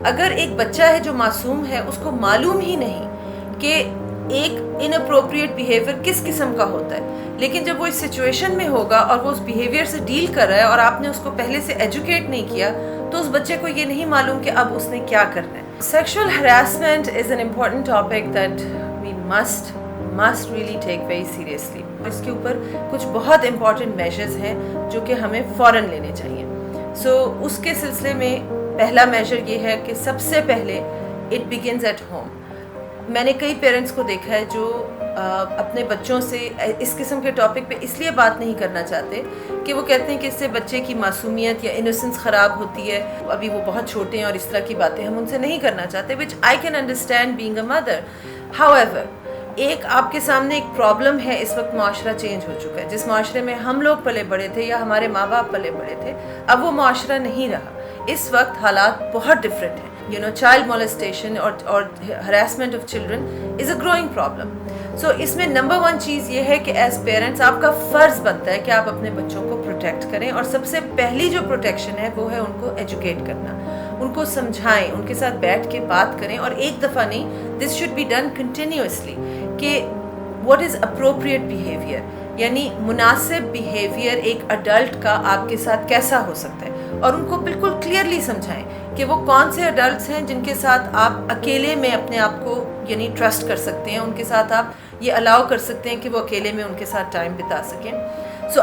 اگر ایک بچہ ہے جو معصوم ہے، اس کو معلوم ہی نہیں کہ ایک ان اپروپریٹ بیہیویئر کس قسم کا ہوتا ہے، لیکن جب وہ اس سچویشن میں ہوگا اور وہ اس بیہیویئر سے ڈیل کر رہا ہے اور آپ نے اس کو پہلے سے ایجوکیٹ نہیں کیا، تو اس بچے کو یہ نہیں معلوم کہ اب اس نے کیا کرنا ہے. Sexual harassment is an important topic that we must really take very seriously. اس کے اوپر کچھ بہت امپورٹنٹ میجرز ہیں جو کہ ہمیں فوراً لینے چاہیے. اس کے سلسلے میں پہلا میجر یہ ہے کہ سب سے پہلے اٹ بگنز ایٹ ہوم. میں نے کئی پیرنٹس کو دیکھا ہے جو اپنے بچوں سے اس قسم کے ٹاپک پہ اس لیے بات نہیں کرنا چاہتے کہ وہ کہتے ہیں کہ اس سے بچے کی معصومیت یا انوسنس خراب ہوتی ہے، ابھی وہ بہت چھوٹے ہیں اور اس طرح کی باتیں ہم ان سے نہیں کرنا چاہتے، which I can understand being a mother. However, ایک آپ کے سامنے ایک پرابلم ہے. اس وقت معاشرہ چینج ہو چکا ہے. جس معاشرے میں ہم لوگ پلے بڑے تھے یا ہمارے ماں باپ پلے بڑے تھے، اب وہ معاشرہ نہیں رہا. اس وقت حالات بہت ڈفرینٹ ہیں. چائلڈ molestation اور harassment of children is a growing problem. اس میں نمبر 1 چیز یہ ہے کہ ایز پیرنٹس آپ کا فرض بنتا ہے کہ آپ اپنے بچوں کو پروٹیکٹ کریں، اور سب سے پہلی جو پروٹیکشن ہے وہ ہے ان کو ایجوکیٹ کرنا. ان کو سمجھائیں، ان کے ساتھ بیٹھ کے بات کریں، اور ایک دفعہ نہیں، this should be done continuously, کہ واٹ از اپروپریٹ بیہیویئر، یعنی مناسب بیہیویئر ایک اڈلٹ کا آپ کے ساتھ کیسا ہو سکتا ہے. اور ان کو بالکل کلیئرلی سمجھائیں کہ وہ کون سے اڈلٹس ہیں جن کے ساتھ آپ اکیلے میں اپنے آپ کو ٹرسٹ کر سکتے ہیں، ان کے ساتھ آپ یہ الاؤ کر سکتے ہیں کہ وہ اکیلے میں ان کے ساتھ ٹائم بتا سکیں.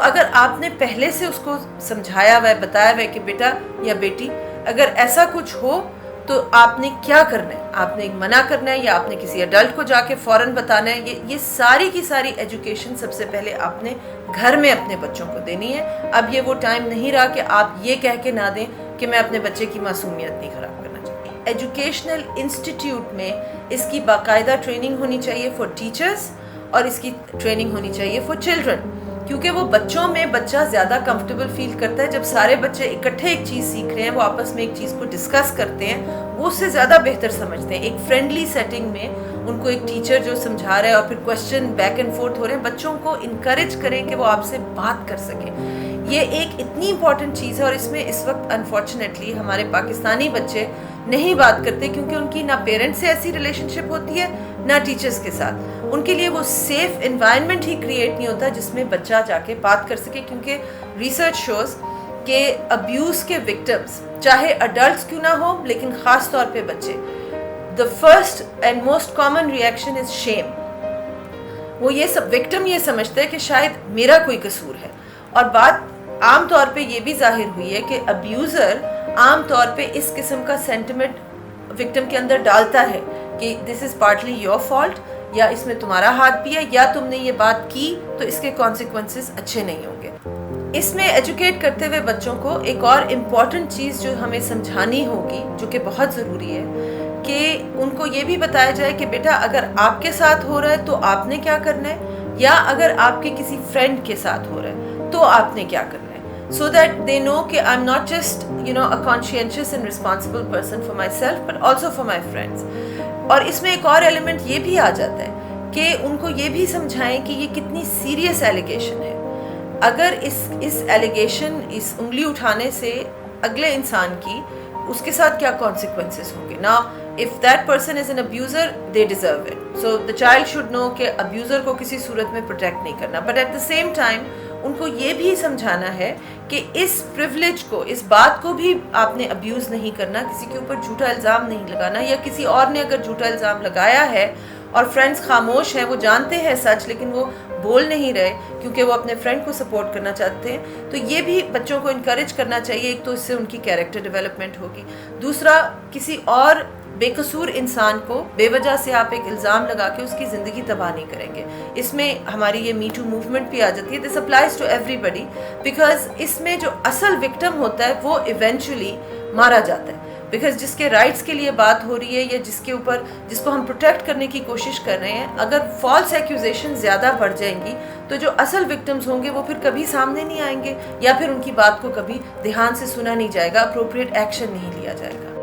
اگر آپ نے پہلے سے اس کو سمجھایا ہوا ہے، بتایا ہوا ہے کہ بیٹا یا بیٹی اگر ایسا کچھ ہو تو آپ نے کیا کرنا ہے، آپ نے منع کرنا ہے یا آپ نے کسی اڈلٹ کو جا کے فوراً بتانا ہے. یہ ساری کی ساری ایجوکیشن سب سے پہلے آپ نے گھر میں اپنے بچوں کو دینی ہے. اب یہ وہ ٹائم نہیں رہا کہ آپ یہ کہہ کے نہ دیں کہ میں اپنے بچے کی معصومیت نہیں خراب کرنا چاہتی. ایجوکیشنل انسٹیٹیوٹ میں اس کی باقاعدہ ٹریننگ ہونی چاہیے فار ٹیچرز، اور اس کی ٹریننگ ہونی چاہیے فار چلڈرن، کیونکہ وہ بچوں میں بچہ زیادہ کمفرٹیبل فیل کرتا ہے جب سارے بچے اکٹھے ایک چیز سیکھ رہے ہیں، وہ آپس میں ایک چیز کو ڈسکس کرتے ہیں، وہ اس سے زیادہ بہتر سمجھتے ہیں. ایک فرینڈلی سیٹنگ میں ان کو ایک ٹیچر جو سمجھا رہا ہے اور پھر کویسچن بیک اینڈ فورتھ ہو رہے ہیں، بچوں کو انکریج کریں کہ وہ آپ سے بات کر سکیں. یہ ایک اتنی امپورٹنٹ چیز ہے، اور اس میں اس وقت انفارچونیٹلی ہمارے پاکستانی بچے نہیں بات کرتے، کیونکہ ان کی نہ پیرنٹ سے ایسی ریلیشن شپ ہوتی ہے نہ ٹیچرز کے ساتھ. ان کے لیے وہ سیف انوائرمنٹ ہی کریٹ نہیں ہوتا جس میں بچہ جا کے بات کر سکے، کیونکہ ریسرچ شوز کہ ابیوز کے وکٹمز چاہے اڈلٹس کیوں نہ ہو، لیکن خاص طور پہ بچے، the first and most common reaction is shame. وہ وکٹم یہ سمجھتا ہے کہ شاید میرا کوئی قصور ہے. اور بات عام طور پہ یہ بھی ظاہر ہوئی ہے کہ ابیوزر عام طور پہ اس قسم کا سینٹیمنٹ وکٹم کے اندر ڈالتا ہے کہ دس از پارٹلی یور فالٹ، یا اس میں تمہارا ہاتھ بھی ہے، یا تم نے یہ بات کی تو اس کے کانسیکوینسز اچھے نہیں ہوں گے. اس میں ایجوکیٹ کرتے ہوئے بچوں کو ایک اور امپورٹنٹ چیز جو ہمیں سمجھانی ہوگی، جو کہ بہت ضروری ہے، کہ ان کو یہ بھی بتایا جائے کہ بیٹا اگر آپ کے ساتھ ہو رہا ہے تو آپ نے کیا کرنا ہے، یا اگر آپ کے کسی فرینڈ کے ساتھ ہو رہا ہے تو آپ نے کیا کرنا ہے. So that they know کہ I'm not just a conscientious and responsible person for myself but also for my friends. اور اس میں ایک اور ایلیمنٹ یہ بھی آ جاتا ہے کہ ان کو یہ بھی سمجھائیں کہ یہ کتنی سیریس ایلیگیشن ہے. اگر اس ایلیگیشن، اس انگلی اٹھانے سے اگلے انسان کی، اس کے ساتھ کیا کانسیکوینسز ہوں گے. Now if that person is an abuser they deserve it, so the child should know کہ ابیوزر کو کسی صورت میں پروٹیکٹ نہیں کرنا. But at the same time ان کو یہ بھی سمجھانا ہے کہ اس پریولیج کو، اس بات کو بھی آپ نے ابیوز نہیں کرنا، کسی کے اوپر جھوٹا الزام نہیں لگانا، یا کسی اور نے اگر جھوٹا الزام لگایا ہے اور فرینڈز خاموش ہیں، وہ جانتے ہیں سچ لیکن وہ بول نہیں رہے کیونکہ وہ اپنے فرینڈ کو سپورٹ کرنا چاہتے ہیں، تو یہ بھی بچوں کو انکریج کرنا چاہیے. ایک تو اس سے ان کی کیریکٹر ڈیولپمنٹ ہوگی، دوسرا کسی اور بے قصور انسان کو بے وجہ سے آپ ایک الزام لگا کے اس کی زندگی تباہ نہیں کریں گے. اس میں ہماری یہ می ٹو موومنٹ بھی آ جاتی ہے. This applies to everybody, because اس میں جو اصل وکٹم ہوتا ہے وہ ایونچولی مارا جاتا ہے. بیکاز جس کے رائٹس کے لیے بات ہو رہی ہے یا جس کو ہم پروٹیکٹ کرنے کی کوشش کر رہے ہیں، اگر فالس ایکوزیشن زیادہ بڑھ جائیں گی تو جو اصل وکٹمز ہوں گے وہ پھر کبھی سامنے نہیں آئیں گے، یا پھر ان کی بات کو کبھی دھیان سے سنا نہیں جائے گا، اپروپریٹ ایکشن نہیں لیا جائے گا.